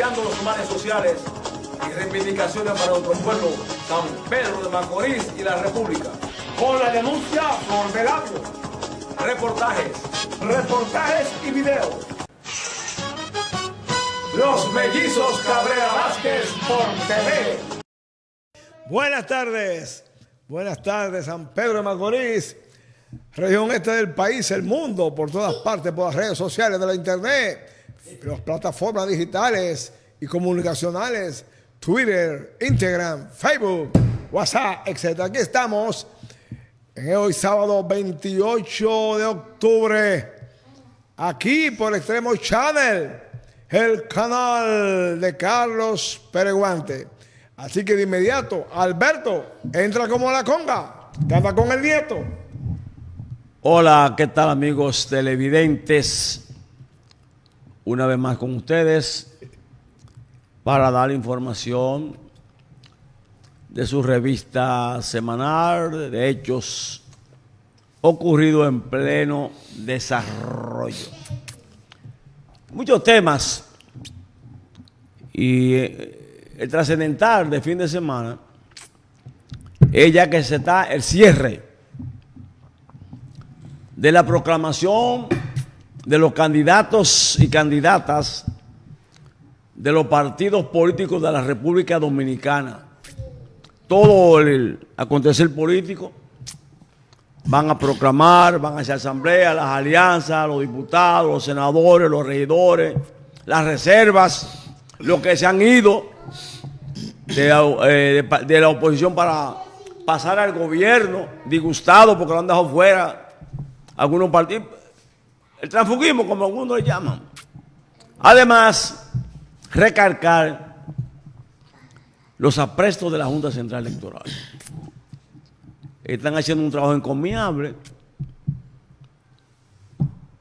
apoyando los males sociales y reivindicaciones para nuestro pueblo, San Pedro de Macorís y la República. Con la denuncia por Velabio. Reportajes y videos. Los Mellizos Cabrera Vázquez por TV. Buenas tardes, San Pedro de Macorís, región este del país, el mundo, por todas partes, por las redes sociales de la internet, las plataformas digitales y comunicacionales, Twitter, Instagram, Facebook, WhatsApp, etc. Aquí estamos en hoy sábado 28 de octubre, aquí por Extremo Channel, el canal de Carlos Pereguante. Así que de inmediato, Alberto, entra como la conga, que anda con el nieto. Hola, ¿qué tal amigos televidentes? Una vez más con ustedes para dar información de su revista semanal de hechos ocurridos en pleno desarrollo. Muchos temas y el trascendental de fin de semana es ya que se está el cierre de la proclamación de los candidatos y candidatas de los partidos políticos de la República Dominicana. Todo el acontecer político van a proclamar, van a hacer asamblea, las alianzas, los diputados, los senadores, los regidores, las reservas, los que se han ido de la oposición para pasar al gobierno, disgustados porque lo han dejado fuera algunos partidos, el transfugismo como algunos le llaman. Además, recalcar los aprestos de la Junta Central Electoral. Están haciendo un trabajo encomiable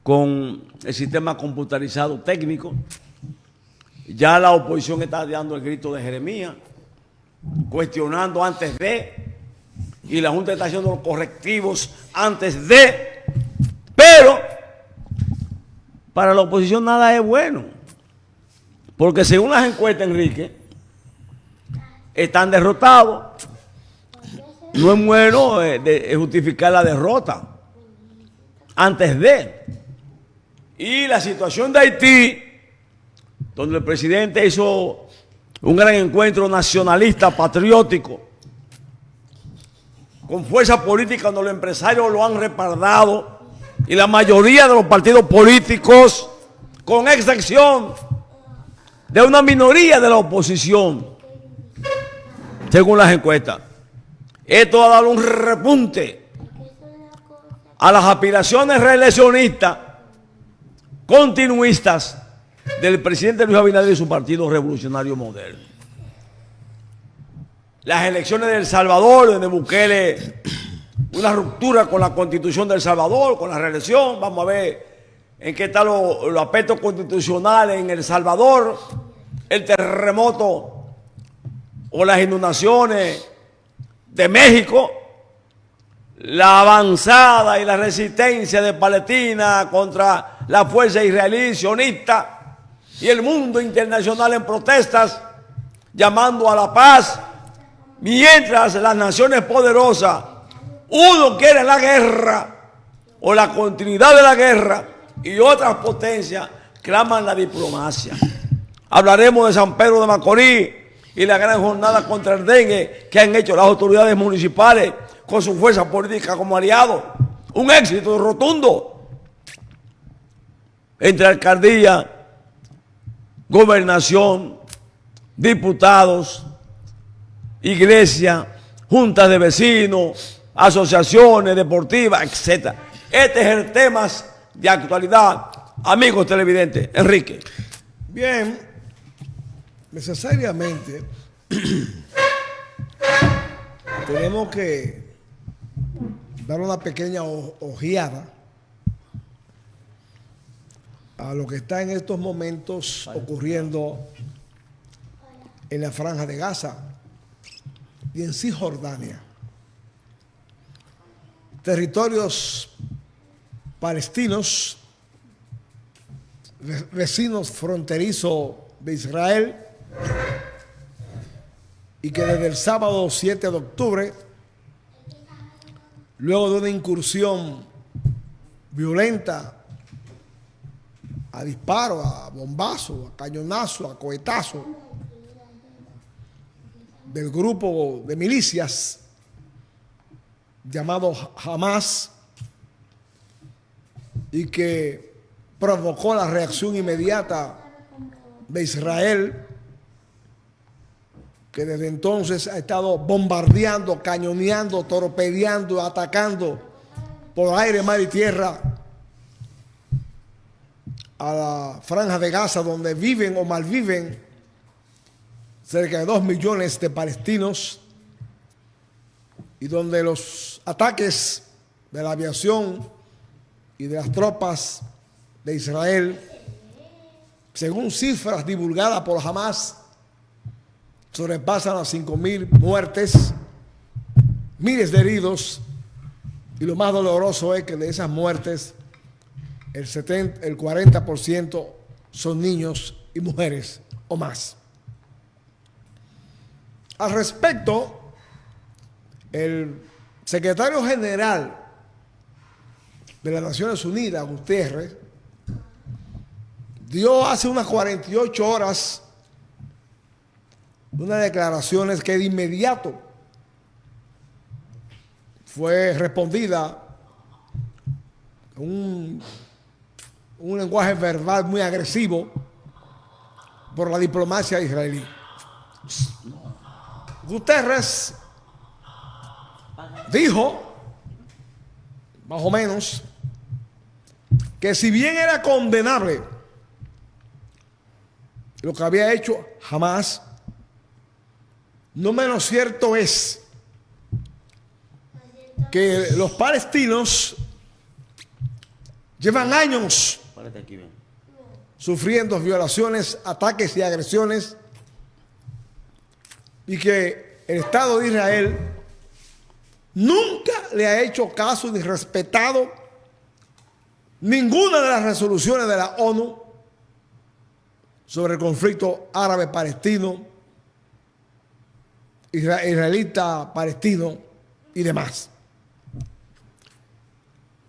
con el sistema computarizado técnico. Ya la oposición está dando el grito de Jeremías, cuestionando antes de, y la Junta está haciendo los correctivos antes de, pero para la oposición nada es bueno, porque según las encuestas, Enrique, están derrotados. No es bueno justificar la derrota antes de. Y la situación de Haití, donde el presidente hizo un gran encuentro nacionalista, patriótico, con fuerza política, donde los empresarios lo han respaldado, y la mayoría de los partidos políticos, con excepción de una minoría de la oposición, según las encuestas. Esto ha dado un repunte a las aspiraciones reeleccionistas, continuistas, del presidente Luis Abinader y su Partido Revolucionario Moderno. Las elecciones de El Salvador, donde Bukele, una ruptura con la Constitución de El Salvador, con la reelección. Vamos a ver en qué están los aspectos constitucionales en El Salvador, el terremoto o las inundaciones de México, la avanzada y la resistencia de Palestina contra la fuerza israelí sionista y el mundo internacional en protestas llamando a la paz, mientras las naciones poderosas, uno quiere la guerra o la continuidad de la guerra y otras potencias claman la diplomacia. Hablaremos de San Pedro de Macorís y la gran jornada contra el dengue que han hecho las autoridades municipales con su fuerza política como aliados. Un éxito rotundo entre alcaldía, gobernación, diputados, iglesia, juntas de vecinos, asociaciones deportivas, etc. Este es el tema de actualidad, amigos televidentes. Enrique. Bien, necesariamente tenemos que dar una pequeña ojeada a lo que está en estos momentos ocurriendo en la Franja de Gaza y en Cisjordania. Territorios palestinos, vecinos fronterizos de Israel y que desde el sábado 7 de octubre, luego de una incursión violenta, a disparo, a bombazo, a cañonazo, a cohetazo del grupo de milicias llamado Hamas, y que provocó la reacción inmediata de Israel, que desde entonces ha estado bombardeando, cañoneando, torpedeando, atacando por aire, mar y tierra a la franja de Gaza, donde viven o malviven cerca de 2 millones de palestinos, y donde los ataques de la aviación y de las tropas de Israel, según cifras divulgadas por Hamas, sobrepasan las 5.000 muertes, miles de heridos, y lo más doloroso es que de esas muertes el 40% son niños y mujeres o más. Al respecto, el secretario general de las Naciones Unidas, Guterres, dio hace unas 48 horas unas declaraciones que de inmediato fue respondida con un lenguaje verbal muy agresivo por la diplomacia israelí. Guterres dijo, más o menos, que si bien era condenable lo que había hecho Hamas, no menos cierto es que los palestinos llevan años sufriendo violaciones, ataques y agresiones, y que el Estado de Israel nunca le ha hecho caso ni respetado ninguna de las resoluciones de la ONU sobre el conflicto árabe-palestino, israelita-palestino y demás.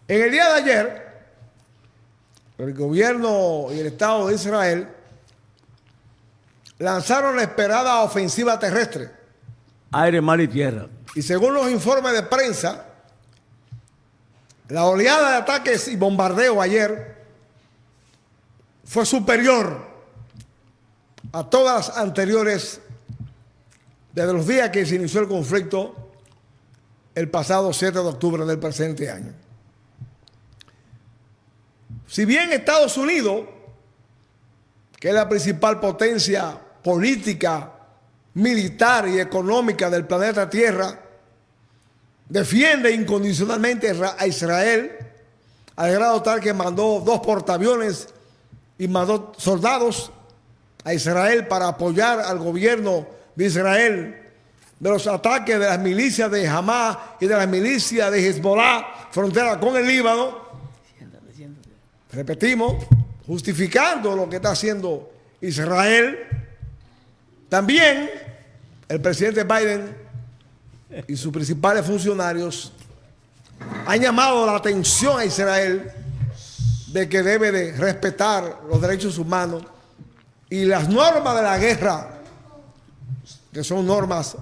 En el día de ayer, el gobierno y el Estado de Israel lanzaron la esperada ofensiva terrestre. Aire, mar y tierra. Y según los informes de prensa, la oleada de ataques y bombardeo ayer fue superior a todas las anteriores desde los días que se inició el conflicto el pasado 7 de octubre del presente año. Si bien Estados Unidos, que es la principal potencia política, militar y económica del planeta Tierra, defiende incondicionalmente a Israel, al grado tal que mandó 2 portaaviones y mandó soldados a Israel para apoyar al gobierno de Israel de los ataques de las milicias de Hamas y de las milicias de Hezbollah, frontera con el Líbano. Repetimos, justificando lo que está haciendo Israel. También el presidente Biden y sus principales funcionarios han llamado la atención a Israel de que debe de respetar los derechos humanos y las normas de la guerra, que son normas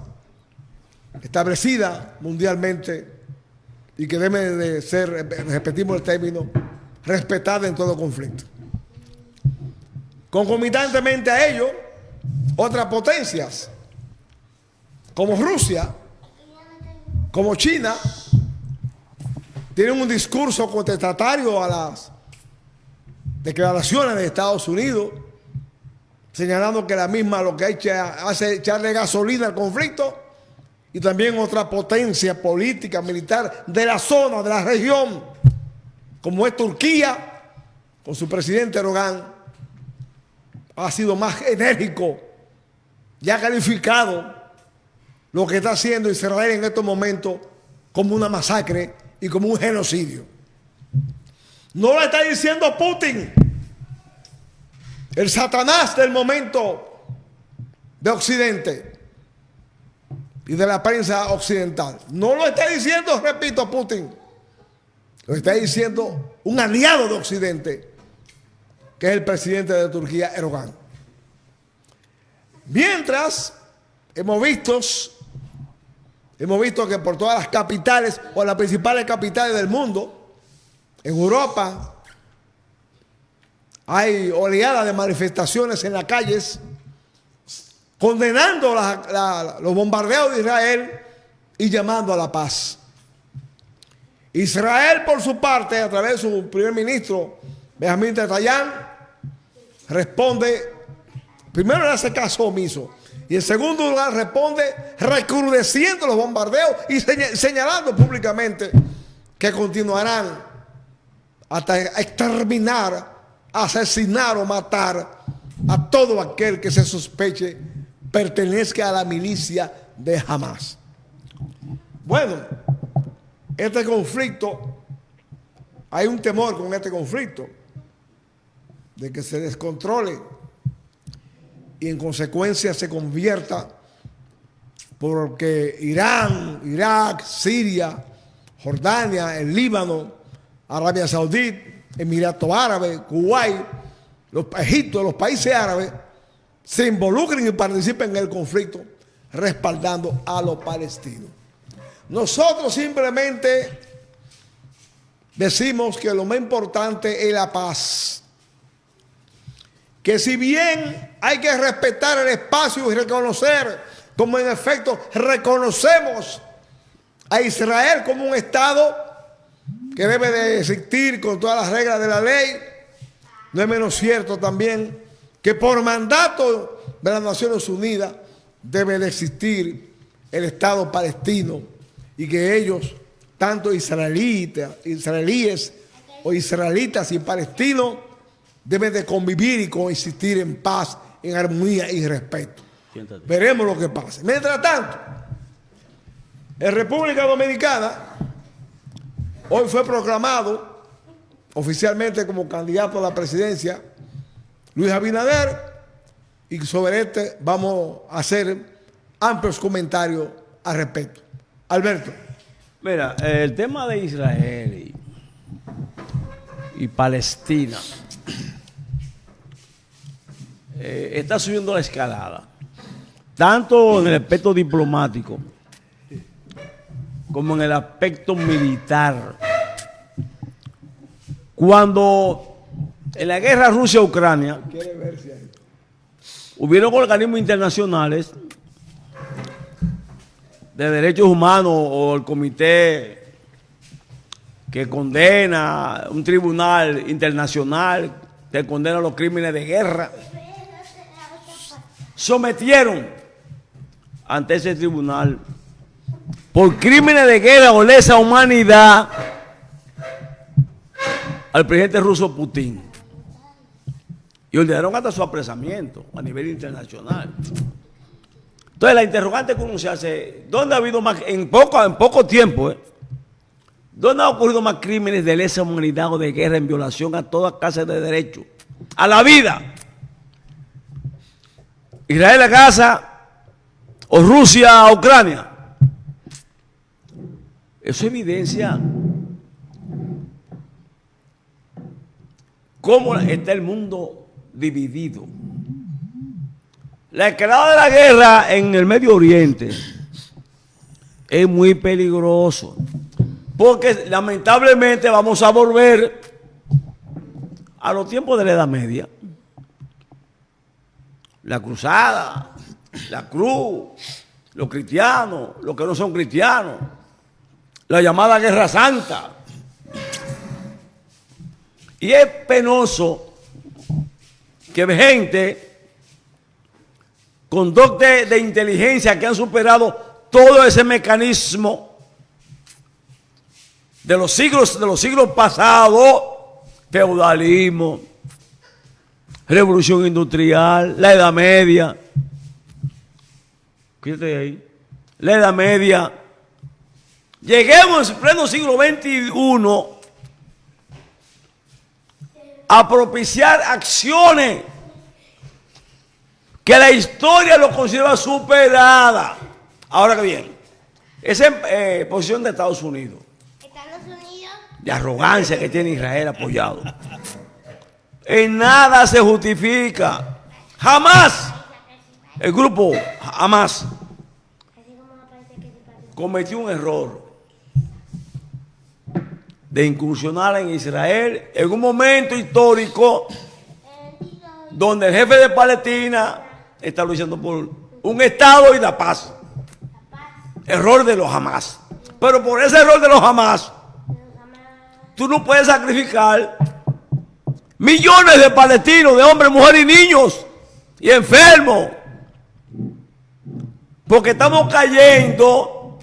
establecidas mundialmente y que deben de ser, repetimos el término, respetadas en todo conflicto. Concomitantemente a ello, otras potencias como Rusia, como China, tienen un discurso contestatario a las declaraciones de Estados Unidos, señalando que la misma lo que hace echarle gasolina al conflicto, y también otra potencia política, militar de la zona, de la región, como es Turquía, con su presidente Erdogan, ha sido más enérgico y ha calificado lo que está haciendo Israel en estos momentos como una masacre y como un genocidio. No lo está diciendo Putin, el Satanás del momento de Occidente y de la prensa occidental. No lo está diciendo, repito, Putin. Lo está diciendo un aliado de Occidente, que es el presidente de Turquía, Erdogan. Mientras, hemos visto que por todas las capitales o las principales capitales del mundo, en Europa, hay oleadas de manifestaciones en las calles condenando los bombardeos de Israel y llamando a la paz. Israel, por su parte, a través de su primer ministro, Benjamín Netanyahu, responde, primero le hace caso omiso, y en segundo lugar responde recrudeciendo los bombardeos y señalando públicamente que continuarán hasta exterminar, asesinar o matar a todo aquel que se sospeche pertenezca a la milicia de Hamas. Bueno, este conflicto, hay un temor con este conflicto de que se descontrole y en consecuencia se convierta, porque Irán, Irak, Siria, Jordania, el Líbano, Arabia Saudita, Emiratos Árabes, Kuwait, Egipto, los países árabes se involucren y participen en el conflicto respaldando a los palestinos. Nosotros simplemente decimos que lo más importante es la paz. Que si bien hay que respetar el espacio y reconocer, como en efecto reconocemos a Israel como un Estado que debe de existir con todas las reglas de la ley, no es menos cierto también que por mandato de las Naciones Unidas debe de existir el Estado palestino y que ellos, tanto israelíes o israelitas y palestinos, deben de convivir y coexistir en paz, en armonía y respeto. Siéntate. Veremos lo que pasa. Mientras tanto, en República Dominicana, hoy fue proclamado oficialmente como candidato a la presidencia Luis Abinader, y sobre este vamos a hacer amplios comentarios al respecto. Alberto. Mira, el tema de Israel y Palestina está subiendo la escalada, tanto en el aspecto diplomático como en el aspecto militar. Cuando en la guerra Rusia-Ucrania hubieron organismos internacionales de derechos humanos o el comité que condena, un tribunal internacional que condena los crímenes de guerra, sometieron ante ese tribunal por crímenes de guerra o lesa humanidad al presidente ruso Putin y ordenaron hasta su apresamiento a nivel internacional. Entonces la interrogante que uno se hace, ¿dónde ha habido más, en poco tiempo, dónde ha ocurrido más crímenes de lesa humanidad o de guerra en violación a toda clase de derechos, a la vida? Israel a Gaza o Rusia a Ucrania. Eso evidencia cómo está el mundo dividido. La escalada de la guerra en el Medio Oriente es muy peligroso, porque lamentablemente vamos a volver a los tiempos de la Edad Media. La cruzada, la cruz, los cristianos, los que no son cristianos, la llamada Guerra Santa. Y es penoso que gente con dotes de inteligencia que han superado todo ese mecanismo de los siglos pasados, feudalismo, revolución industrial, la Edad Media, quítate ahí, la Edad Media, lleguemos en pleno siglo XXI a propiciar acciones que la historia lo considera superada. Ahora que bien, esa posición de Estados Unidos, de arrogancia que tiene Israel apoyado, en nada se justifica. Jamás el grupo Hamas cometió un error de incursionar en Israel en un momento histórico donde el jefe de Palestina está luchando por un Estado y la paz. Error de los Hamas. Pero por ese error de los Hamas, tú no puedes sacrificar millones de palestinos, de hombres, mujeres y niños, y enfermos, porque estamos cayendo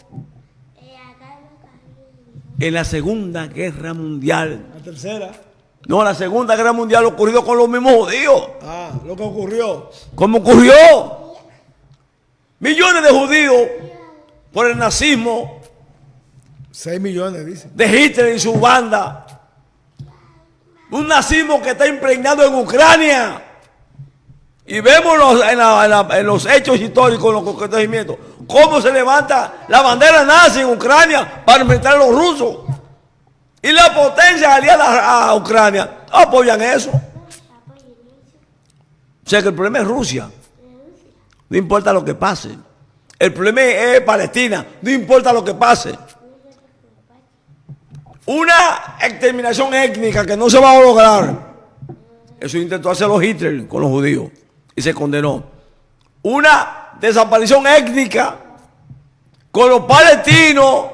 en la Segunda Guerra Mundial. La tercera. No, la Segunda Guerra Mundial ocurrió con los mismos judíos. Ah, lo que ocurrió. ¿Cómo ocurrió? Millones de judíos por el nazismo 6 millones, dice. de Hitler y su banda. Un nazismo que está impregnado en Ucrania. Y vemos en los hechos históricos, en los acontecimientos, cómo se levanta la bandera nazi en Ucrania para enfrentar a los rusos. Y las potencias aliadas a Ucrania apoyan eso. O sea que el problema es Rusia. No importa lo que pase. El problema es Palestina. No importa lo que pase. Una exterminación étnica que no se va a lograr. Eso intentó hacerlo Hitler con los judíos y se condenó. Una desaparición étnica con los palestinos,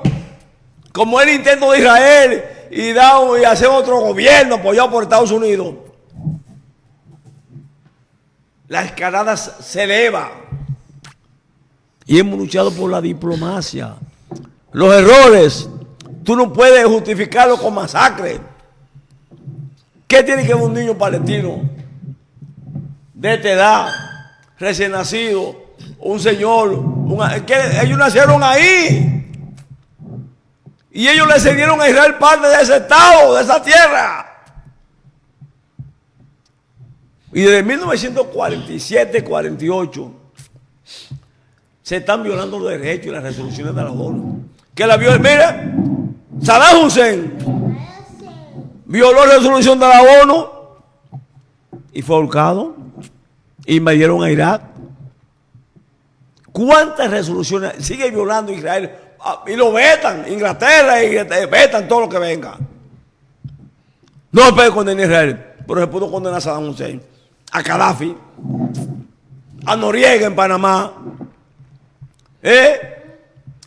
como el intento de Israel y hacer otro gobierno apoyado por Estados Unidos. La escalada se eleva y hemos luchado por la diplomacia. Los errores tú no puedes justificarlos con masacre. ¿Qué tiene que ver un niño palestino de esta edad, recién nacido, un señor, que ellos nacieron ahí? Y ellos le cedieron a Israel parte de ese estado, de esa tierra. Y desde 1947-48 se están violando los derechos y las resoluciones de la ONU. Que la violó, mire, Saddam Hussein violó la resolución de la ONU y fue ahorcado. Invadieron a Irak. ¿Cuántas resoluciones sigue violando Israel? Y lo vetan, Inglaterra, y vetan todo lo que venga. No se puede condenar a Israel, pero se pudo condenar a Saddam Hussein, a Gaddafi, a Noriega en Panamá,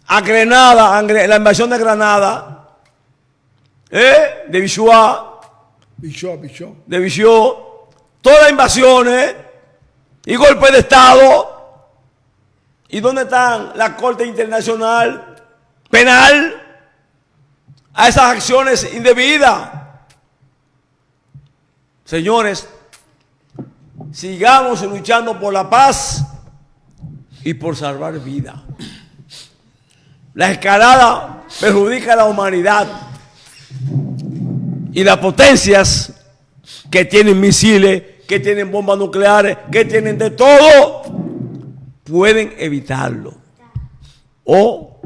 a Grenada, la invasión de Granada, de Bichoa, de Bichó, todas las invasiones y golpes de Estado. ¿Y dónde están la Corte Internacional Penal a esas acciones indebidas? Señores, sigamos luchando por la paz y por salvar vidas. La escalada perjudica a la humanidad y las potencias que tienen misiles, que tienen bombas nucleares, que tienen de todo, pueden evitarlo. O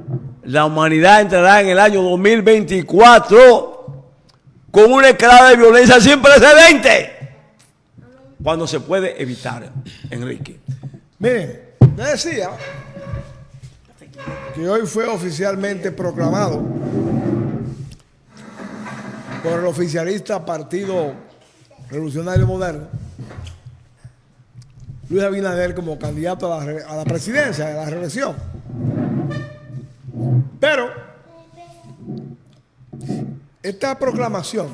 la humanidad entrará en el año 2024 con una escalada de violencia sin precedentes, cuando se puede evitar, Enrique. Miren, me decía que hoy fue oficialmente proclamado por el oficialista Partido Revolucionario Moderno, Luis Abinader, como candidato a la presidencia, a la reelección. Pero esta proclamación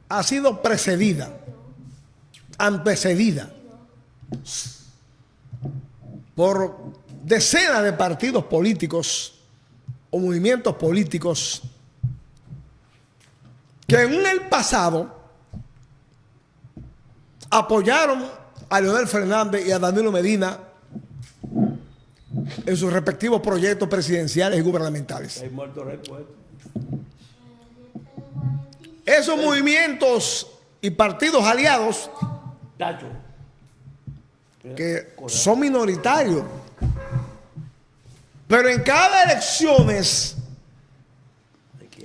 ha sido antecedida por decenas de partidos políticos o movimientos políticos que en el pasado apoyaron a Leonel Fernández y a Danilo Medina en sus respectivos proyectos presidenciales y gubernamentales. Esos movimientos y partidos aliados que son minoritarios. Pero en cada elecciones,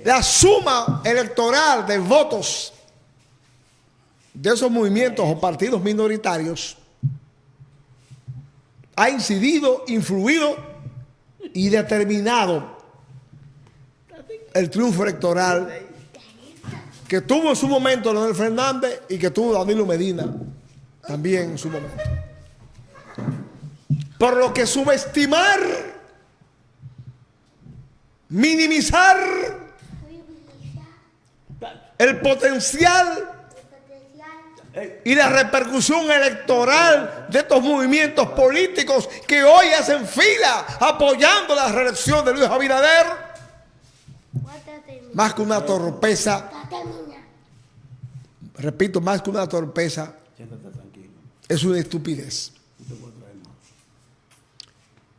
la suma electoral de votos de esos movimientos o partidos minoritarios ha incidido, influido y determinado el triunfo electoral que tuvo en su momento Leonel Fernández y que tuvo Danilo Medina también en su momento. Por lo que subestimar, minimizar el potencial y la repercusión electoral de estos movimientos políticos que hoy hacen fila apoyando la reelección de Luis Abinader, más que una torpeza, repito, más que una torpeza, es una estupidez.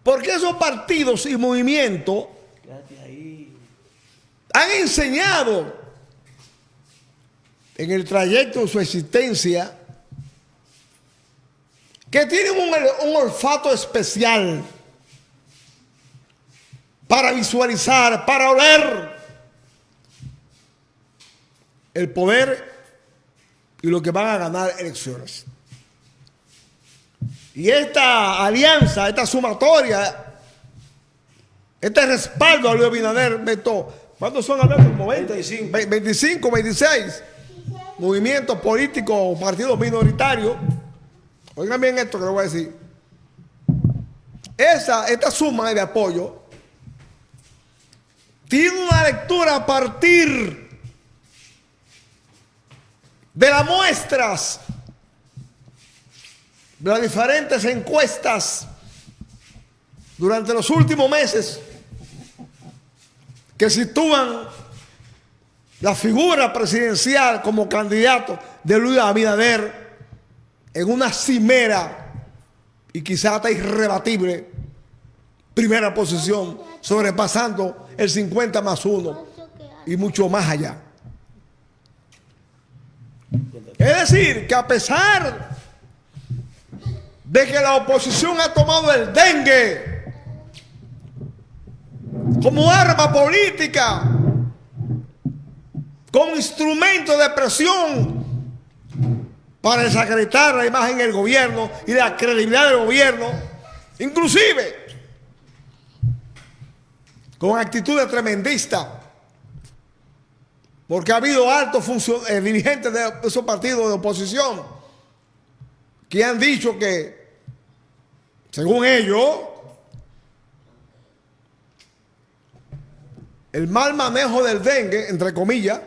Porque esos partidos y movimientos han enseñado en el trayecto de su existencia que tienen un olfato especial para visualizar, para oler el poder y lo que van a ganar elecciones. Y esta alianza, esta sumatoria, este respaldo a Luis Abinader, Beto, ¿cuántos son, Alberto? Como 25, 26 movimientos políticos o partidos minoritarios. Oigan bien esto que les voy a decir. Esta suma de apoyo tiene una lectura a partir de las muestras de las diferentes encuestas durante los últimos meses que sitúan la figura presidencial como candidato de Luis Abinader en una cimera y quizá hasta irrebatible primera posición, sobrepasando el 50+1 y mucho más allá. Es decir, que a pesar de que la oposición ha tomado el dengue como arma política, como instrumento de presión para desacreditar la imagen del gobierno y la credibilidad del gobierno, inclusive con actitudes tremendistas, porque ha habido altos dirigentes de esos partidos de oposición que han dicho que, según ellos, el mal manejo del dengue, entre comillas,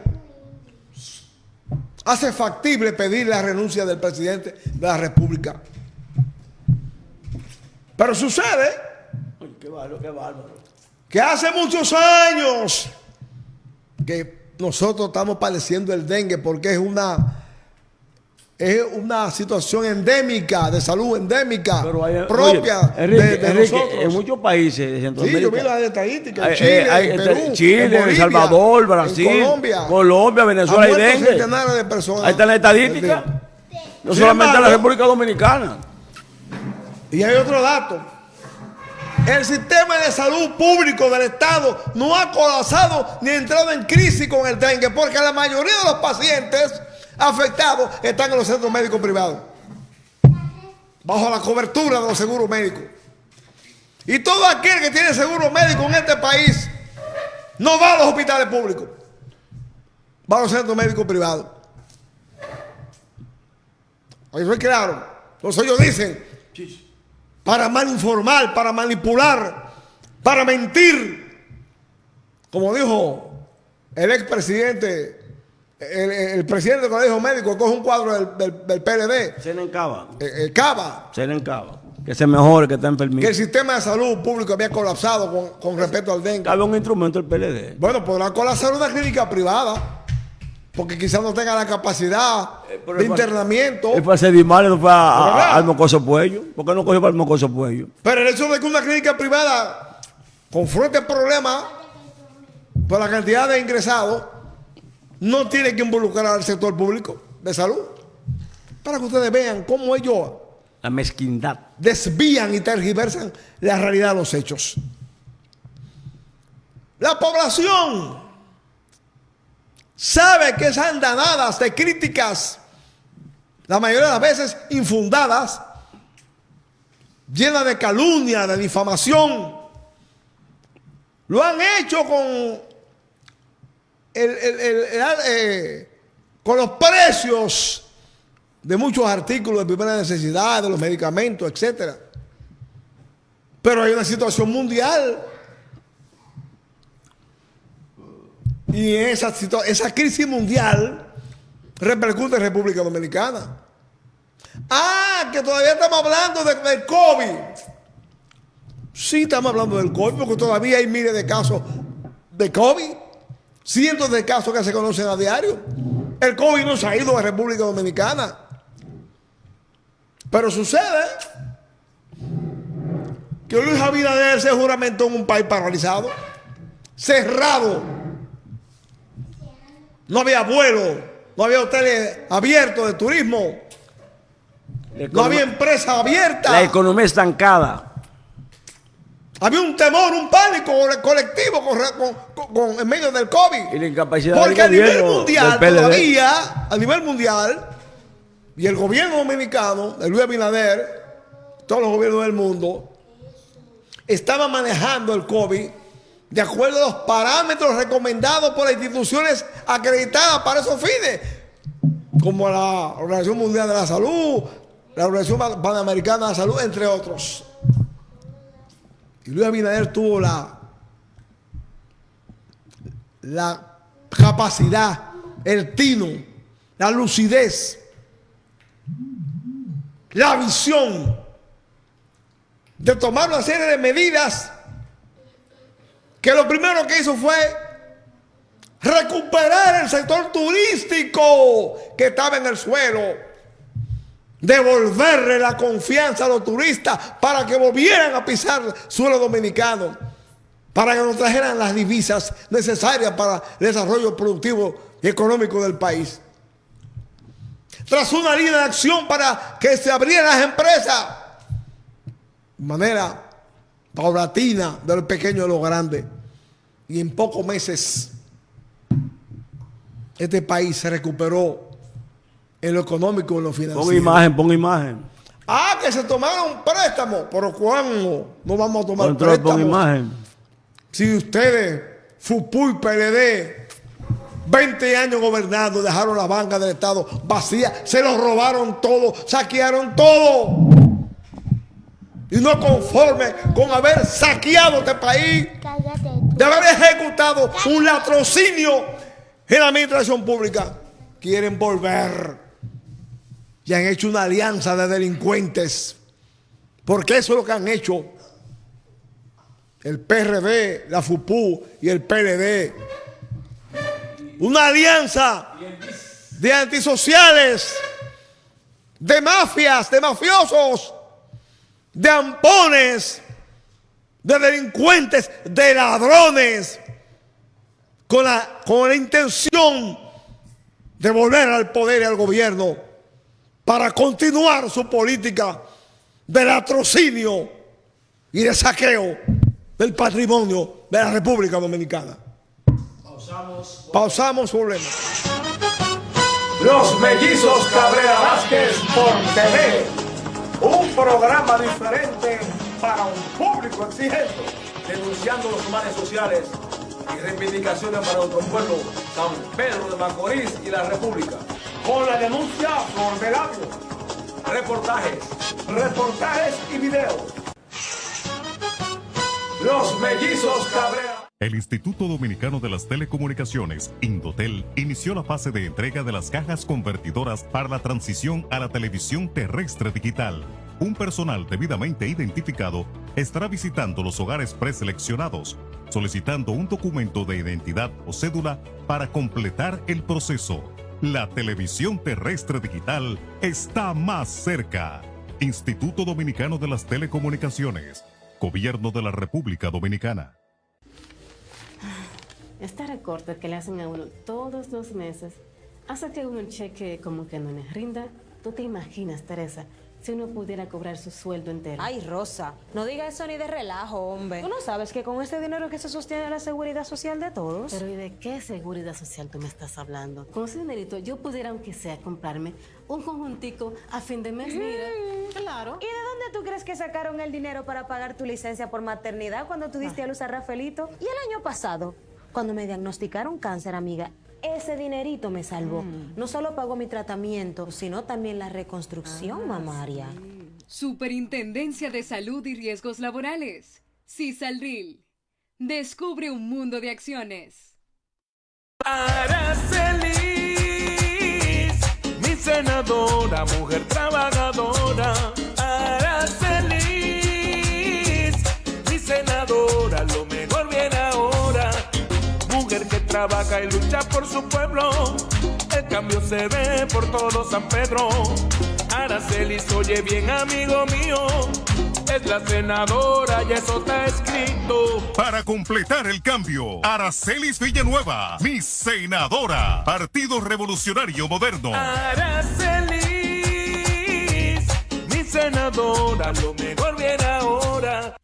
hace factible pedir la renuncia del presidente de la República. Pero sucede que hace muchos años que nosotros estamos padeciendo el dengue porque es una situación endémica, de salud endémica, propia de nosotros. En muchos países de Centroamérica. Sí, yo vi las estadísticas en Chile, en Perú, Chile, en Bolivia, El Salvador, Brasil, en Colombia, Venezuela y dengue. Centenares de personas. Ahí está la estadística. No Sin solamente en la embargo, República Dominicana. Y hay otro dato. El sistema de salud público del Estado no ha colapsado ni entrado en crisis con el dengue, porque la mayoría de los pacientes afectados están en los centros médicos privados, bajo la cobertura de los seguros médicos. Y todo aquel que tiene seguro médico en este país no va a los hospitales públicos, va a los centros médicos privados. Eso es claro. Entonces ellos dicen, para mal informar, para manipular, para mentir, como dijo el expresidente, el presidente del Colegio Médico, coge un cuadro del PLD. Cava. Que se mejore, que está enfermito. Que el sistema de salud público había colapsado con respecto al dengue. Cabe un instrumento del PLD. Bueno, podrá colapsar una clínica privada, porque quizás no tenga la capacidad de internamiento. El procedimiento no fue al Mocoso Puello. ¿Por qué no cogió para el Mocoso Puello? Pero el hecho de que una clínica privada confronte problemas por la cantidad de ingresados, no tiene que involucrar al sector público de salud. Para que ustedes vean cómo ellos La mezquindad. desvían y tergiversan la realidad de los hechos. La población sabe que esas andanadas de críticas, la mayoría de las veces infundadas, llenas de calumnia, de difamación, lo han hecho con los precios de muchos artículos de primera necesidad, de los medicamentos, etc. Pero hay una situación mundial. Y esa crisis mundial repercute en República Dominicana. Ah, que todavía estamos hablando del COVID. Sí, estamos hablando del COVID porque todavía hay miles de casos de COVID. Cientos de casos que se conocen a diario. El COVID no se ha ido de República Dominicana. Pero sucede que Luis Abinader se juramentó en un país paralizado, cerrado. No había vuelo, no había hoteles abiertos de turismo, no había empresas abiertas. La economía estancada. Había un temor, un pánico colectivo en medio del COVID. Y la incapacidad porque del a nivel gobierno mundial, del PLD. todavía, a nivel mundial, y el gobierno dominicano, de Luis Abinader, todos los gobiernos del mundo, estaban manejando el COVID de acuerdo a los parámetros recomendados por las instituciones acreditadas para esos fines, como la Organización Mundial de la Salud, la Organización Panamericana de la Salud, entre otros. Y Luis Abinader tuvo la capacidad, el tino, la lucidez, la visión de tomar una serie de medidas que lo primero que hizo fue recuperar el sector turístico que estaba en el suelo, devolverle la confianza a los turistas para que volvieran a pisar suelo dominicano, para que nos trajeran las divisas necesarias para el desarrollo productivo y económico del país. Tras una línea de acción para que se abrieran las empresas de manera paulatina, de lo pequeño a lo grande. Y en pocos meses este país se recuperó en lo económico y en lo financiero. Pon imagen. Ah, que se tomaron préstamos. Pero ¿cuándo no vamos a tomar Control, préstamos? pon imagen. Si ustedes, FUPU y PLD, 20 años gobernando, dejaron la banca del Estado vacía, se los robaron todo, saquearon todo. Y no conforme con haber saqueado este país, de haber ejecutado un latrocinio en la administración pública, quieren volver. Y han hecho una alianza de delincuentes. Porque eso es lo que han hecho el PRD, la FUPU y el PLD. Una alianza de antisociales, de mafias, de mafiosos, de ampones, de delincuentes, de ladrones, con la intención de volver al poder y al gobierno para continuar su política de latrocinio y de saqueo del patrimonio de la República Dominicana. Pausamos, volvemos. Los Mellizos Cabrera Vázquez por TV. Un programa diferente para un público exigente. Denunciando los males sociales y reivindicaciones para nuestro pueblo, San Pedro de Macorís y la República. Con la denuncia Flor de Labios. Reportajes y videos. Los Mellizos Cabrera. El Instituto Dominicano de las Telecomunicaciones, Indotel, inició la fase de entrega de las cajas convertidoras para la transición a la televisión terrestre digital. Un personal debidamente identificado estará visitando los hogares preseleccionados, solicitando un documento de identidad o cédula para completar el proceso. La televisión terrestre digital está más cerca. Instituto Dominicano de las Telecomunicaciones, Gobierno de la República Dominicana. Este recorte que le hacen a uno todos los meses hace que uno cheque como que no le rinda. ¿Tú te imaginas, Teresa, si uno pudiera cobrar su sueldo entero? Ay, Rosa, no diga eso ni de relajo, hombre. Tú no sabes que con este dinero que se sostiene la seguridad social de todos. Pero ¿y de qué seguridad social tú me estás hablando? Con ese dinerito yo pudiera, aunque sea, comprarme un conjuntico a fin de mes, mira. Claro. ¿Y de dónde tú crees que sacaron el dinero para pagar tu licencia por maternidad cuando tú diste a luz a Rafaelito? Y el año pasado, cuando me diagnosticaron cáncer, amiga, ese dinerito me salvó. No solo pagó mi tratamiento, sino también la reconstrucción mamaria. Superintendencia de Salud y Riesgos Laborales. CISALRIL. Descubre un mundo de acciones. Aracelis, mi senadora, mujer trabajadora. Aracelis, mi senadora, lo mejor viene ahora. Mujer que trabaja y lucha por su pueblo. El cambio se ve por todo San Pedro. Aracelis, oye bien, amigo mío, es la senadora y eso está escrito. Para completar el cambio, Aracelis Villanueva, mi senadora. Partido Revolucionario Moderno. Aracelis, mi senadora, lo mejor viene ahora.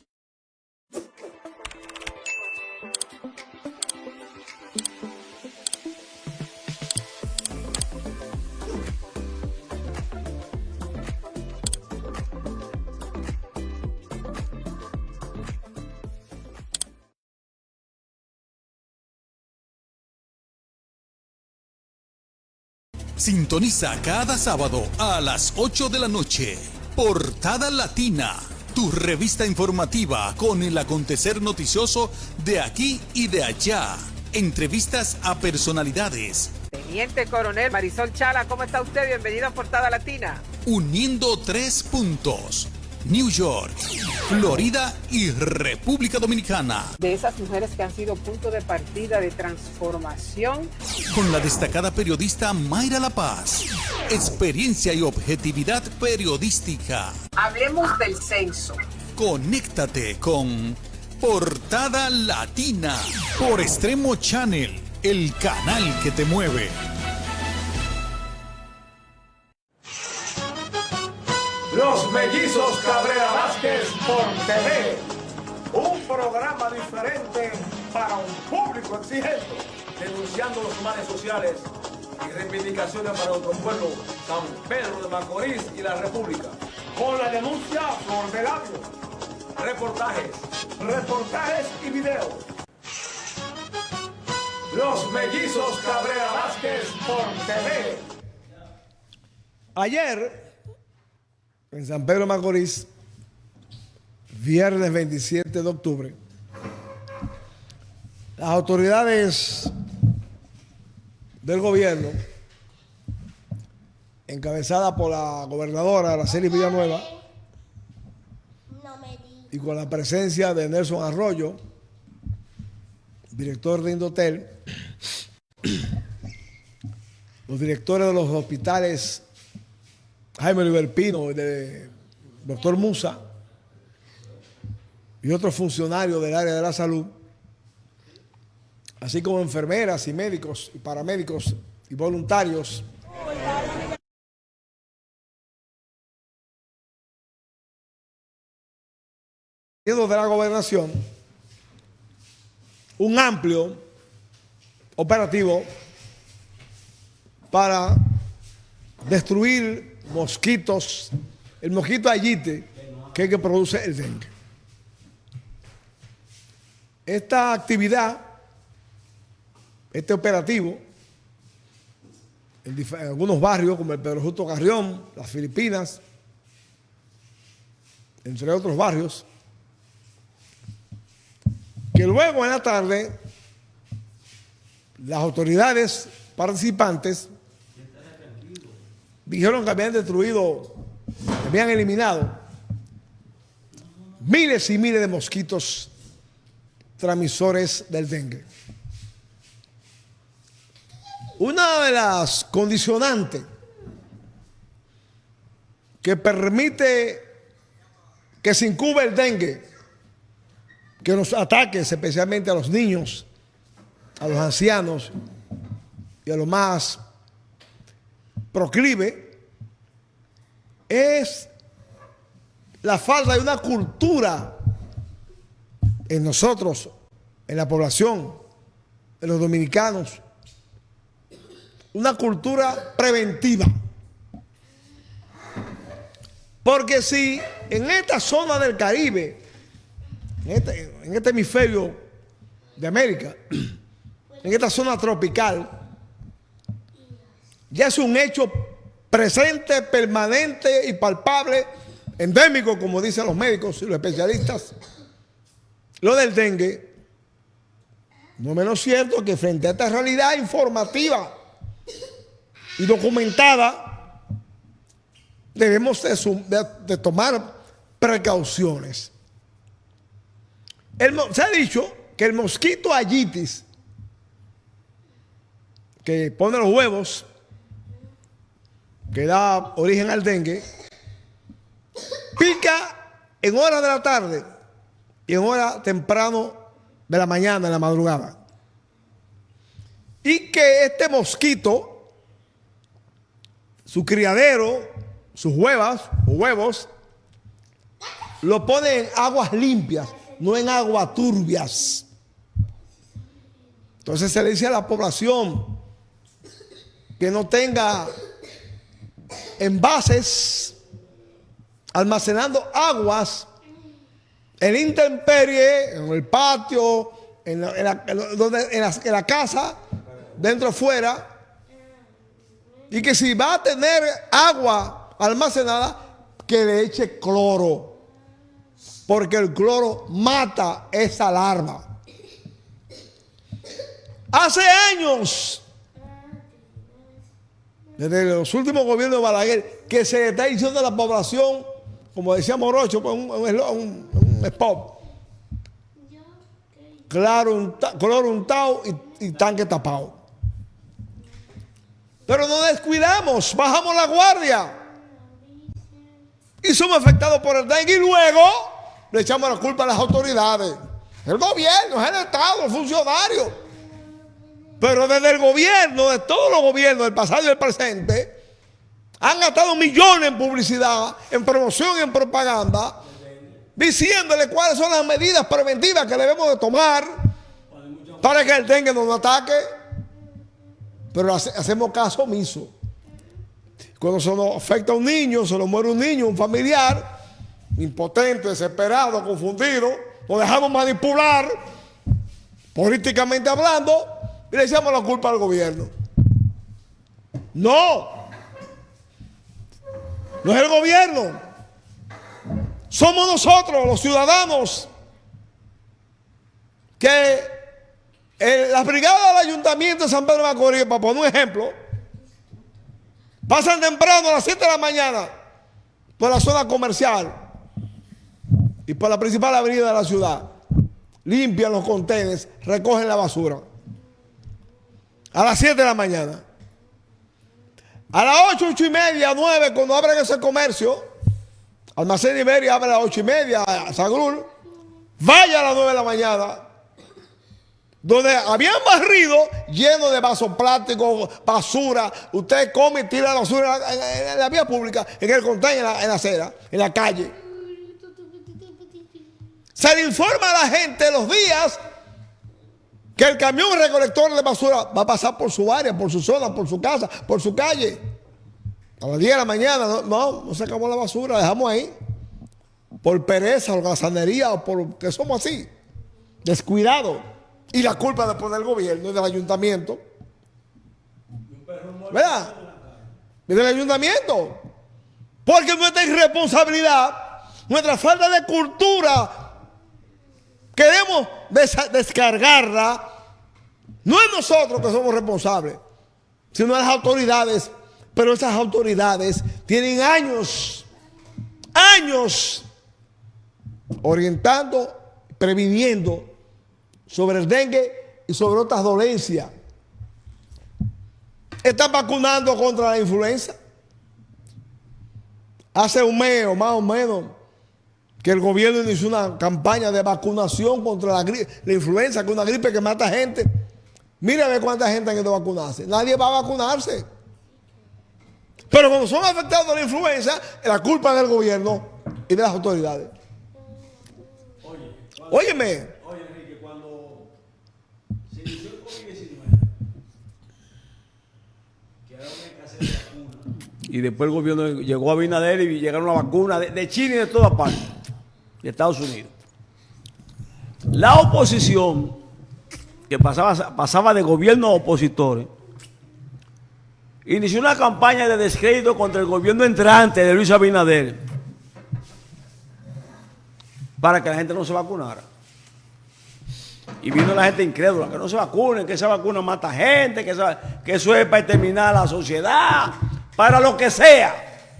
Sintoniza cada sábado a las 8 de la noche. Portada Latina, tu revista informativa con el acontecer noticioso de aquí y de allá. Entrevistas a personalidades. Teniente Coronel Marisol Chala, ¿cómo está usted? Bienvenido a Portada Latina. Uniendo 3 puntos. New York, Florida y República Dominicana. De esas mujeres que han sido punto de partida de transformación. Con la destacada periodista Mayra La Paz. Experiencia y objetividad periodística. Hablemos del censo. Conéctate con Portada Latina por Extremo Channel, el canal que te mueve. Los Mellizos Cabrera Vázquez por TV. Un programa diferente para un público exigente. Denunciando los males sociales y reivindicaciones para nuestro pueblo, San Pedro de Macorís y la República. Con la denuncia Flor de Labio. Reportajes y videos. Los Mellizos Cabrera Vázquez por TV. Ayer, en San Pedro de Macorís, viernes 27 de octubre, las autoridades del gobierno, encabezadas por la gobernadora Aracelis Villanueva, y con la presencia de Nelson Arroyo, director de Indotel, los directores de los hospitales Jaime Oliverpino, de Dr. Musa, y otros funcionarios del área de la salud, así como enfermeras y médicos y paramédicos y voluntarios. De la gobernación, un amplio operativo para destruir mosquitos, el mosquito ayite, que es el que produce el dengue. Esta actividad, este operativo, en algunos barrios como el Pedro Justo Carrión, las Filipinas, entre otros barrios, que luego en la tarde las autoridades participantes dijeron que habían destruido, habían eliminado miles y miles de mosquitos transmisores del dengue. Una de las condicionantes que permite que se incube el dengue, que nos ataque especialmente a los niños, a los ancianos y a los más proclive, es la falta de una cultura en nosotros, en la población, en los dominicanos, una cultura preventiva. Porque si en esta zona del Caribe, en este hemisferio de América, en esta zona tropical, ya es un hecho presente, permanente y palpable, endémico, como dicen los médicos y los especialistas, lo del dengue. No menos cierto que frente a esta realidad informativa y documentada, debemos de tomar precauciones. Se ha dicho que el mosquito Aedes, que pone los huevos, que da origen al dengue, pica en horas de la tarde y en horas temprano de la mañana, en la madrugada. Y que este mosquito, su criadero, sus huevos, lo pone en aguas limpias, no en aguas turbias. Entonces se le dice a la población que no tenga envases almacenando aguas en intemperie, en el patio, en la casa, dentro o fuera, y que si va a tener agua almacenada, que le eche cloro, porque el cloro mata esa larva. Hace años, desde los últimos gobiernos de Balaguer, que se le está diciendo a la población, como decía Morocho, pues un spot, cloro untado y tanque tapado. Pero nos descuidamos, bajamos la guardia y somos afectados por el dengue, y luego le echamos la culpa a las autoridades, el gobierno, el Estado, los funcionarios. Pero desde el gobierno, de todos los gobiernos del pasado y del presente, han gastado millones en publicidad, en promoción y en propaganda, diciéndole cuáles son las medidas preventivas que debemos de tomar para que el dengue no nos ataque. Pero hacemos caso omiso. Cuando se nos afecta a un niño, se nos muere un niño, un familiar, impotente, desesperado, confundido, nos dejamos manipular, políticamente hablando, y le echamos la culpa al gobierno. No es el gobierno. Somos nosotros, los ciudadanos, que las brigadas del Ayuntamiento de San Pedro de Macorís, para poner un ejemplo, pasan temprano a las 7 de la mañana por la zona comercial y por la principal avenida de la ciudad. Limpian los contenedores, recogen la basura. A las 7 de la mañana. A las 8, 8 y media, 9, cuando abren ese comercio, Almacén Iberia abre a las 8 y media, a Sagrul, vaya a las 9 de la mañana, donde habían barrido lleno de vasos plásticos, basura. Usted come y tira la basura en la vía pública, en el container, en la acera, en la calle. Se le informa a la gente los días que el camión recolector de basura va a pasar por su área, por su zona, por su casa, por su calle. A las 10 de la mañana, no sacamos la basura, la dejamos ahí. Por pereza, holgazanería, o porque somos así, descuidados. Y la culpa después del gobierno y del ayuntamiento. ¿Verdad? Y del ayuntamiento. Porque nuestra irresponsabilidad, nuestra falta de cultura, queremos descargarla. No es nosotros que somos responsables, sino las autoridades. Pero esas autoridades tienen años orientando, previniendo sobre el dengue y sobre otras dolencias. Están vacunando contra la influenza. Hace un mes o más o menos que el gobierno inició una campaña de vacunación contra la influenza, que es una gripe que mata gente. Mira a ver cuánta gente ha ido a vacunarse. Nadie va a vacunarse. Pero cuando son afectados de la influenza, la culpa es del gobierno y de las autoridades. Óyeme. Oye, Enrique, cuando se inició el COVID-19, quedaron en escasez de vacunas. Y después el gobierno llegó a Abinader y llegaron las vacunas de China y de todas partes, de Estados Unidos. La oposición, que pasaba de gobiernos a opositores, inició una campaña de descrédito contra el gobierno entrante de Luis Abinader para que la gente no se vacunara. Y vino la gente incrédula, que no se vacunen, que esa vacuna mata gente, que eso es para exterminar a la sociedad, para lo que sea.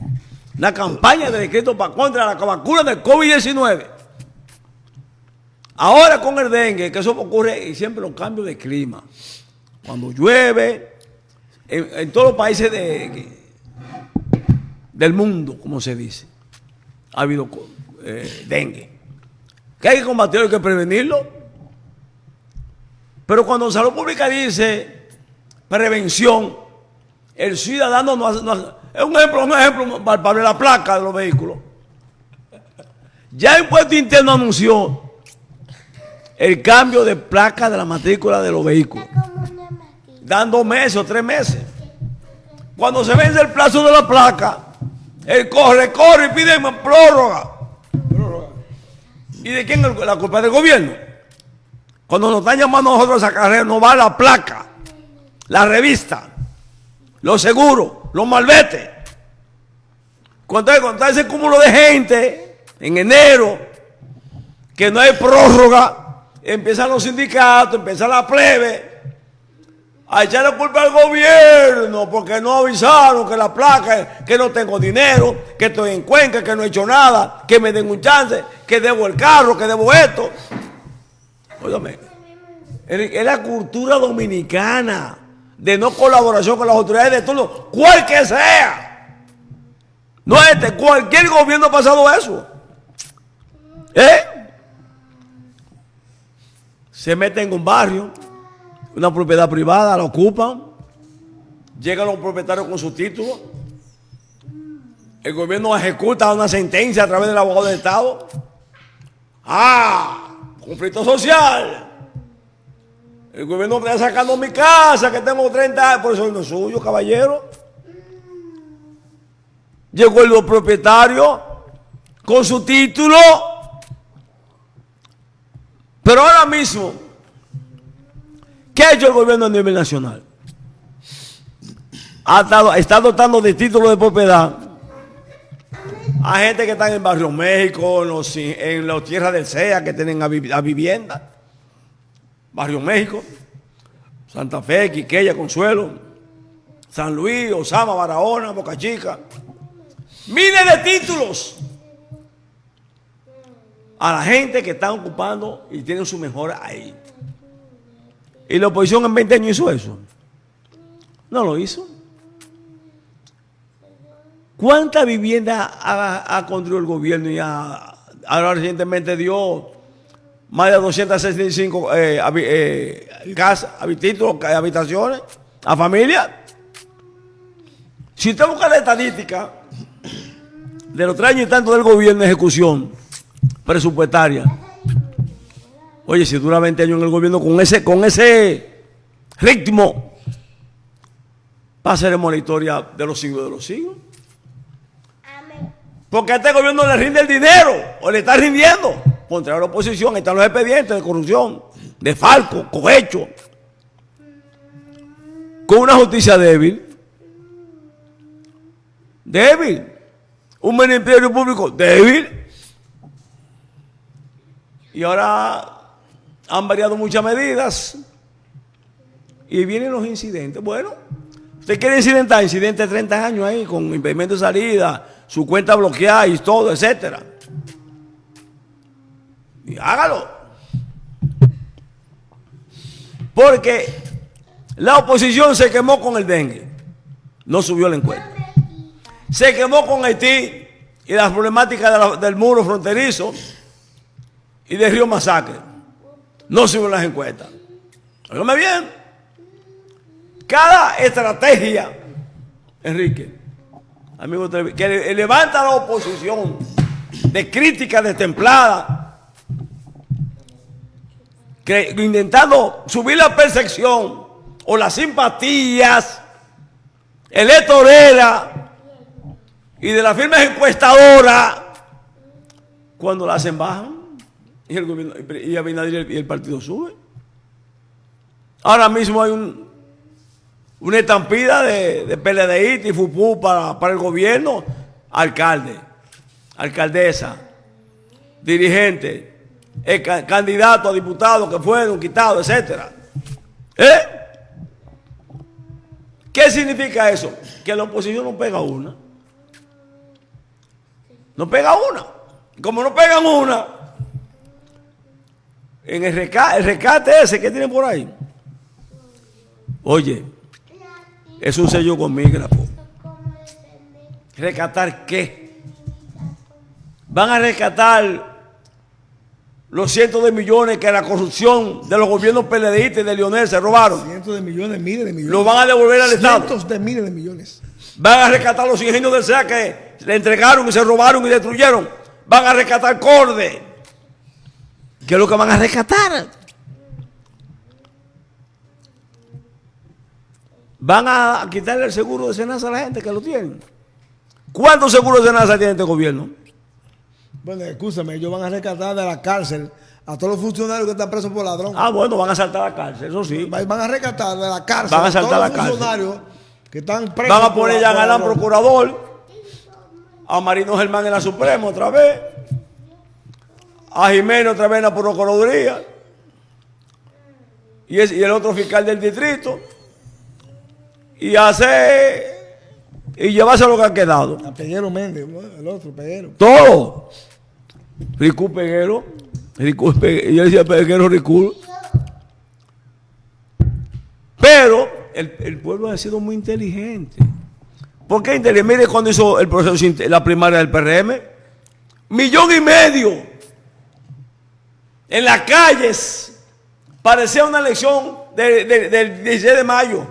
Una campaña de descrédito contra la vacuna del COVID-19. Ahora con el dengue, que eso ocurre siempre los cambios de clima. Cuando llueve, en todos los países del mundo, como se dice, ha habido dengue. Que hay que combatirlo, hay que prevenirlo. Pero cuando Salud Pública dice prevención, el ciudadano es un ejemplo palpable, la placa de los vehículos. Ya el Impuesto Interno anunció el cambio de placa de la matrícula de los vehículos. Dan 2 meses o 3 meses. Cuando se vence el plazo de la placa, él corre y pide prórroga. ¿Y de quién es la culpa? Del gobierno. Cuando nos están llamando a nosotros a carrera, no va la placa, la revista, los seguros, los malvetes. Cuando hay ese cúmulo de gente en enero, que no hay prórroga, empiezan los sindicatos, empieza la plebe a echarle culpa al gobierno porque no avisaron que la placa, que no tengo dinero, que estoy en Cuenca, que no he hecho nada, que me den un chance, que debo el carro, que debo esto. Óigame, es la cultura dominicana de no colaboración con las autoridades de todo, cual que sea. No cualquier gobierno ha pasado eso. Se meten en un barrio, una propiedad privada, la ocupan, llegan los propietarios con su título, el gobierno ejecuta una sentencia a través del abogado del Estado. Conflicto social. El gobierno me está sacando mi casa, que tengo 30 años, por eso no es suyo, caballero. Llegó el propietario con su título. Pero ahora mismo, ¿qué ha hecho el gobierno a nivel nacional? Está dotando de títulos de propiedad a gente que están en Barrio México, en las tierras del CEA, que tienen a vivienda. Barrio México, Santa Fe, Quiqueya, Consuelo, San Luis, Osama, Barahona, Boca Chica. Miles de títulos a la gente que están ocupando y tienen su mejora ahí. ¿Y la oposición en 20 años hizo eso? No lo hizo. ¿Cuántas viviendas ha construido el gobierno? Y ahora recientemente dio más de 265 casas, habitaciones a familias. Si usted busca la estadística de los 3 años y tanto del gobierno de ejecución presupuestaria, oye, si dura 20 años en el gobierno con ese ritmo, va a ser en monitoria de los siglos de los siglos. Porque a este gobierno le rinde el dinero, o le está rindiendo. Contra la oposición están los expedientes de corrupción, de Falco, cohecho. Con una justicia débil. Débil. Un ministerio público débil. Y ahora han variado muchas medidas. Y vienen los incidentes. Bueno, usted quiere incidentar, incidente de 30 años ahí, con impedimento de salida, su cuenta bloqueada y todo, etcétera. Y hágalo. Porque la oposición se quemó con el dengue. No subió la encuesta. Se quemó con Haití y las problemáticas del muro fronterizo y de Río Masacre. No subió las encuestas. Óigame bien. Cada estrategia, Enrique, amigo que levanta a la oposición de crítica destemplada, intentando subir la percepción o las simpatías electoreras y de las firmas encuestadoras, cuando la hacen bajan y el gobierno y Abinader y el partido suben. Ahora mismo hay una estampida de PLDI y FUPU para el gobierno, alcalde, alcaldesa, dirigente, candidato a diputado que fueron quitados, etcétera. ¿Qué significa eso? Que la oposición no pega una. No pega una. Como no pegan una, en el rescate ese que tienen por ahí, oye, es un sello con mígrafo. ¿Rescatar qué? Van a rescatar los cientos de millones que la corrupción de los gobiernos PLDistas y de Leonel se robaron. Cientos de millones, miles de millones. Lo van a devolver al Estado. Cientos de miles de millones. Van a rescatar los ingenios del SEA que le entregaron y se robaron y destruyeron. Van a rescatar Corde. ¿Qué es lo que van a rescatar? Van a quitarle el seguro de Senasa a la gente que lo tienen. ¿Cuántos seguros de Senasa tiene este gobierno? Bueno, escúchame, ellos van a rescatar de la cárcel a todos los funcionarios que están presos por ladrón. Ah, bueno, van a saltar a la cárcel, eso sí. Van a rescatar de la cárcel van a saltar a todos la los funcionarios que están presos. Van a poner ya a Galán procurador, a Marino Germán en la Suprema otra vez, a Jiménez otra vez en la Procuraduría, y el otro fiscal del distrito, y llevarse lo que ha quedado. A Peguero Méndez, el otro Peguero. Todo. Ricú Peguero. Yo decía Peguero Ricú. Pero el pueblo ha sido muy inteligente. ¿Por qué inteligente? Mire cuando hizo el proceso, la primaria del PRM. 1,5 millones. En las calles. Parecía una elección del 16 de mayo.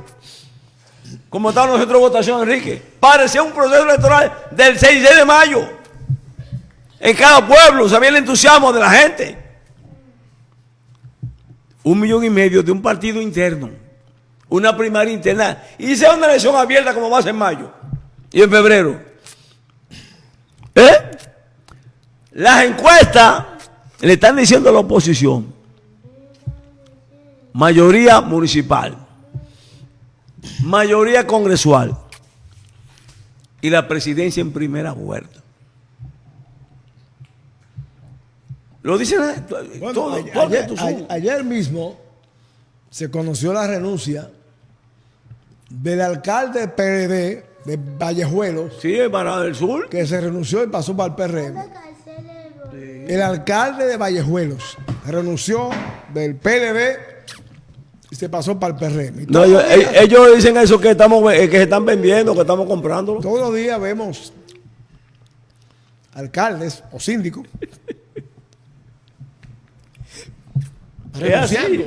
Como estaba en el centro de votación, Enrique. Parecía un proceso electoral del 6 de mayo. En cada pueblo se veía el entusiasmo de la gente. 1,5 millones de un partido interno. Una primaria interna. Y sea una elección abierta como va a ser en mayo. Y en febrero. Las encuestas le están diciendo a la oposición. Mayoría municipal. Mayoría congresual y la presidencia en primera vuelta. Lo dicen bueno, ayer mismo se conoció la renuncia del alcalde PRD de Vallejuelos. Sí, en Barra del Sur. Que se renunció y pasó para el PRM. Sí. El alcalde de Vallejuelos renunció del PLD y se pasó para el PRM. No, ellos dicen eso que se están vendiendo, que estamos comprando. Todos los días vemos alcaldes o síndicos renunciando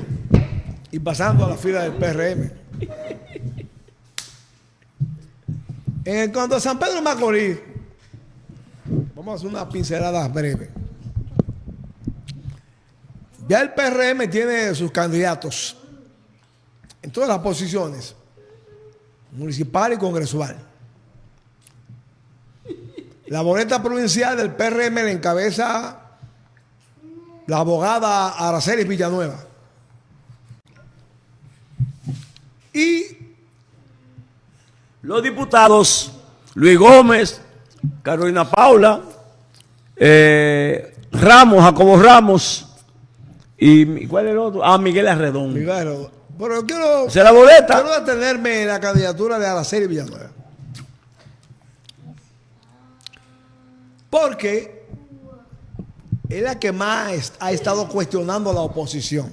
y pasando a la fila del PRM. En cuanto a San Pedro de Macorís, vamos a hacer una pincelada breve. Ya el PRM tiene sus candidatos en todas las posiciones, municipal y congresual. La boleta provincial del PRM la encabeza la abogada Araceli Villanueva. Y los diputados Luis Gómez, Carolina Paula, Jacobo Ramos y ¿cuál es el otro? Miguel Arredón. Miguel Arredón. Pero quiero detenerme en la candidatura de Araceli Villanueva. Porque es la que más ha estado cuestionando a la oposición.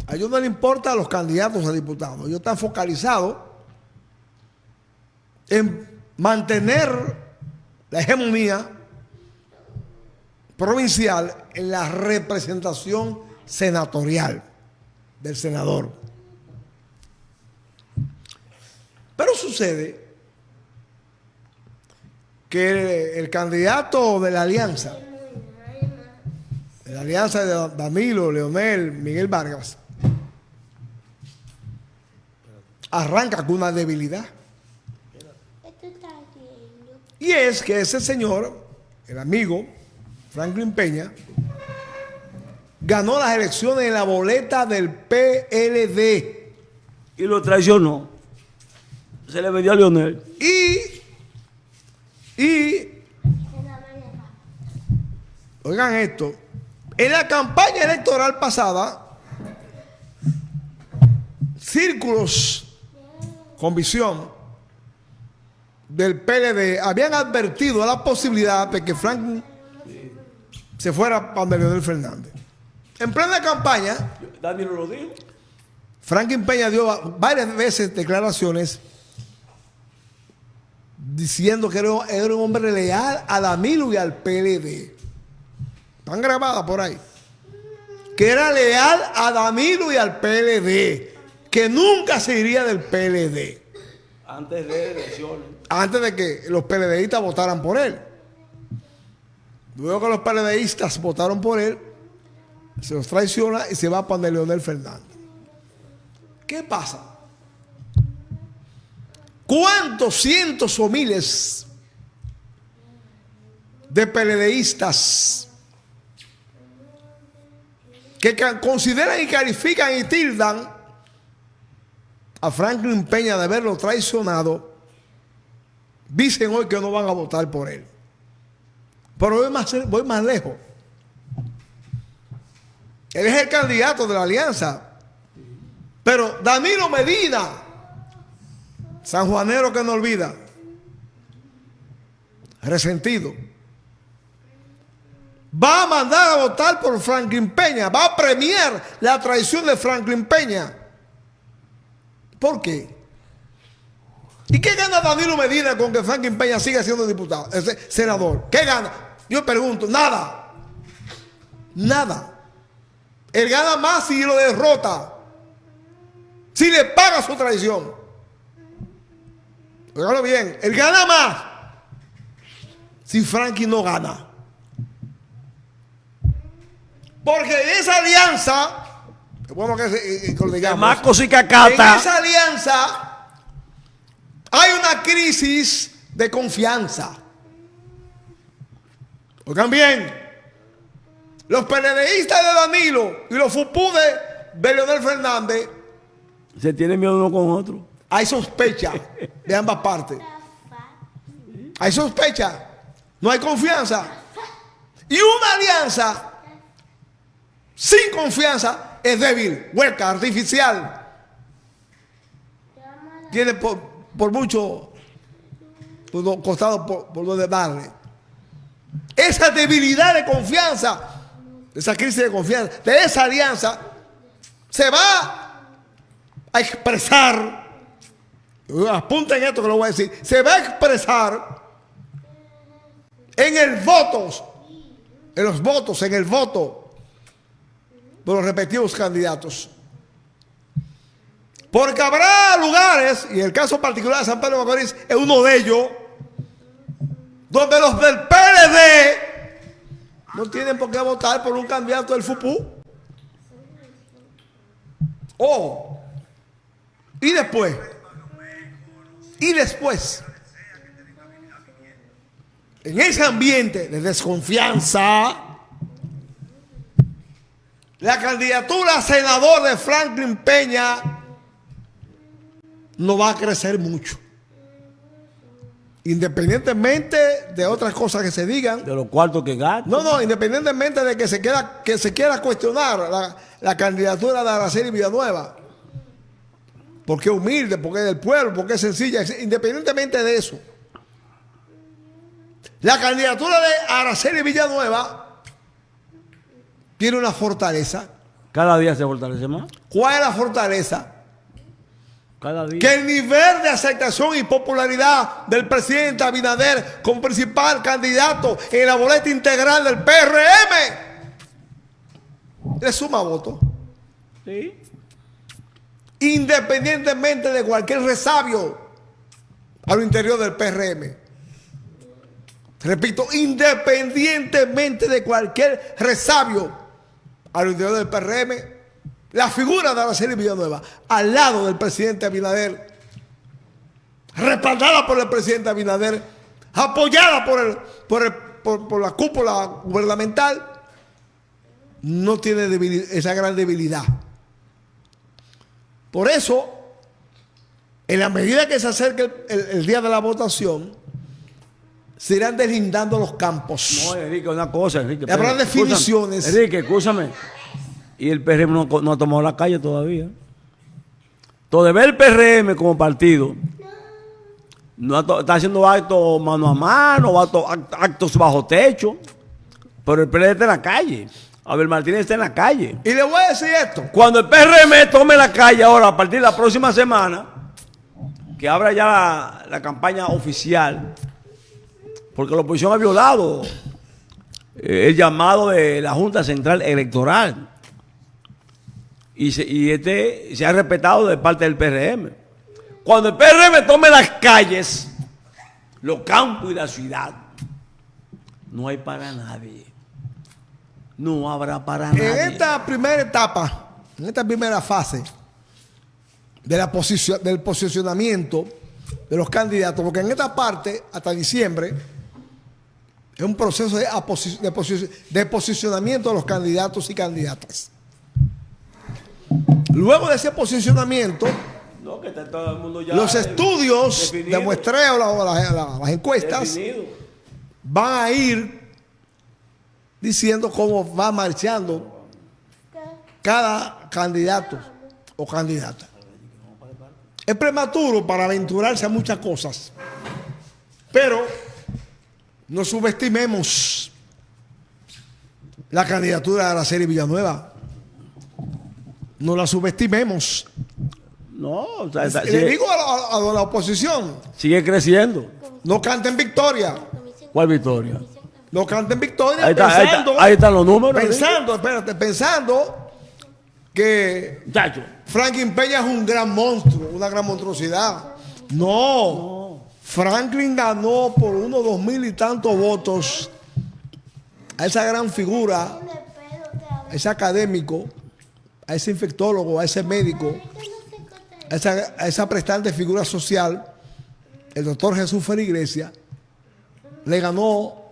A ellos no les importa a los candidatos a diputados. Ellos están focalizados en mantener la hegemonía provincial en la representación senatorial del senador. Pero sucede que el candidato de la alianza de Danilo, Leonel, Miguel Vargas, arranca con una debilidad. Y es que ese señor, el amigo Franklin Peña, ganó las elecciones en la boleta del PLD. Y lo traicionó. Se le vendió a Leonel. Oigan esto, en la campaña electoral pasada, círculos con visión del PLD habían advertido la posibilidad de que Franklin se fuera para Leonel Fernández. En plena campaña, Danilo lo dijo. Franklin Peña dio varias veces declaraciones diciendo que era un hombre leal a Danilo y al PLD. Están grabadas por ahí. Que era leal a Danilo y al PLD. Que nunca se iría del PLD. Antes de elecciones. Antes de que los PLDistas votaran por él. Luego que los PLDistas votaron por él, se los traiciona y se va para Leonel Fernández. ¿Qué pasa? ¿Cuántos cientos o miles de PLDistas que consideran y califican y tildan a Franklin Peña de haberlo traicionado, dicen hoy que no van a votar por él? Pero voy más lejos. Él es el candidato de la alianza. Pero Danilo Medina, sanjuanero que no olvida, resentido, va a mandar a votar por Franklin Peña, va a premiar la traición de Franklin Peña. ¿Por qué? ¿Y qué gana Danilo Medina con que Franklin Peña siga siendo diputado, senador? ¿Qué gana? Yo pregunto, nada. Nada. Él gana más si lo derrota, si le paga su traición. Óigalo bien, él gana más si Franklin no gana. Porque en esa alianza, es bueno que lo digamos, Marcos y Cacata. en esa alianza hay una crisis de confianza. Oigan bien, los PLDistas de Danilo y los FUPU de Leonel Fernández Se tienen miedo uno con otro. hay sospecha de ambas partes. Hay sospecha, no hay confianza. Y una alianza sin confianza es débil, hueca, artificial. Tiene por mucho costado por donde darle. Esa debilidad de confianza, esa crisis de confianza, de esa alianza, se va a expresar. Apunten esto que lo voy a decir. Se va a expresar en el voto, en los votos, en el voto de los respectivos candidatos. Porque habrá lugares, y el caso particular de San Pedro de Macorís es uno de ellos, donde los del PLD no tienen por qué votar por un candidato del FUPU. Y después, en ese ambiente de desconfianza, la candidatura a senador de Franklin Peña no va a crecer mucho. Independientemente de otras cosas que se digan. De los cuartos que gasta. No, independientemente de que se quiera cuestionar la candidatura de Araceli Villanueva. Porque es humilde, porque es del pueblo, porque es sencilla. Independientemente de eso. La candidatura de Araceli Villanueva tiene una fortaleza. Cada día se fortalece más. ¿Cuál es la fortaleza? Cada día. Que el nivel de aceptación y popularidad del presidente Abinader como principal candidato en la boleta integral del PRM le suma votos. Sí. Independientemente de cualquier resabio al interior del PRM. repito, independientemente de cualquier resabio al interior del PRM, la figura de Araceli Villanueva al lado del presidente Abinader, respaldada por el presidente Abinader, apoyada por la cúpula gubernamental, no tiene esa gran debilidad. Por eso, en la medida que se acerque el día de la votación, se irán deslindando los campos. No, Enrique, una cosa, Enrique. Habrá definiciones. Enrique, escúchame. Y el PRM no ha tomado la calle todavía. Todavía el PRM como partido está haciendo actos mano a mano, actos bajo techo, pero el PRM está en la calle. Abel Martínez está en la calle. Y le voy a decir esto. Cuando el PRM tome la calle ahora, a partir de la próxima semana, que abra ya la campaña oficial, porque la oposición ha violado el llamado de la Junta Central Electoral y se ha respetado de parte del PRM. Cuando el PRM tome las calles, los campos y la ciudad, no hay para nadie. No habrá para nadie. En esta primera etapa, en esta primera fase del posicionamiento de los candidatos, porque en esta parte, hasta diciembre, es un proceso de posicionamiento de los candidatos y candidatas. Luego de ese posicionamiento, que está todo el mundo ya los estudios definido, de muestreo, las encuestas, definido, van a ir diciendo cómo va marchando cada candidato o candidata. Es prematuro para aventurarse a muchas cosas, pero no subestimemos la candidatura de Araceli Villanueva. No la subestimemos. No, le digo a la oposición, sigue creciendo. No canten victoria. ¿Cuál victoria? No canten victoria. Ahí están los números. Pensando que Franklin Peña es un gran monstruo, una gran monstruosidad. No. Franklin ganó por 2,000 y tantos votos a esa gran figura, a ese académico, a ese infectólogo, a ese médico, a esa prestante figura social, el doctor Jesús Feligresia. Le ganó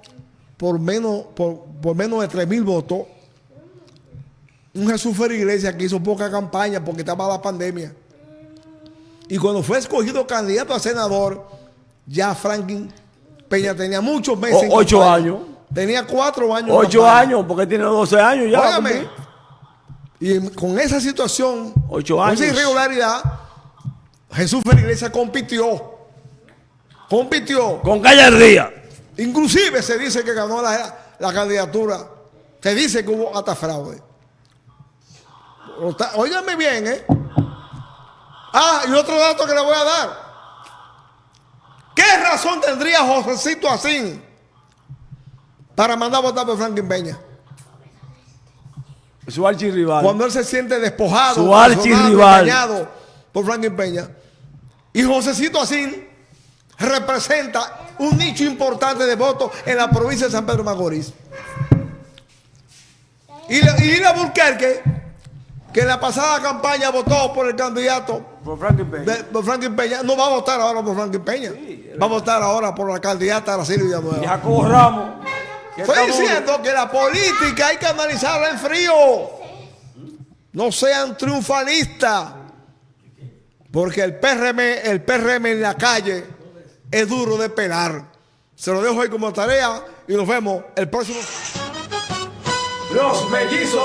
por menos de 3,000 votos. Un Jesús Feligresia que hizo poca campaña porque estaba la pandemia. Y cuando fue escogido candidato a senador, ya Franklin Peña tenía muchos meses. 8 años. Tenía 4 años. 8 años, porque tiene 12 años ya. Óigame, y con esa situación, 8 años, con esa irregularidad, Jesús Feligresia compitió con gallardía. Inclusive se dice que ganó la candidatura. Se dice que hubo hasta fraude. Óigame bien, y otro dato que le voy a dar. ¿Qué razón tendría Josecito Acín para mandar a votar por Franklin Peña? Su archirrival. Cuando él se siente despojado, su archirrival, engañado por Franklin Peña. Y Josecito Acín representa un nicho importante de votos en la provincia de San Pedro de Macorís. Y Ila Burquerque, que en la pasada campaña votó por el candidato por Franklin Peña, no va a votar ahora por Franklin Peña. Va a votar ahora por la candidata Araceli Villanueva. Y Jacobo Ramos. Estoy diciendo que la política hay que analizarla en frío. No sean triunfalistas. Porque el PRM en la calle es duro de pelar. Se lo dejo ahí como tarea y nos vemos el próximo. Los mellizos.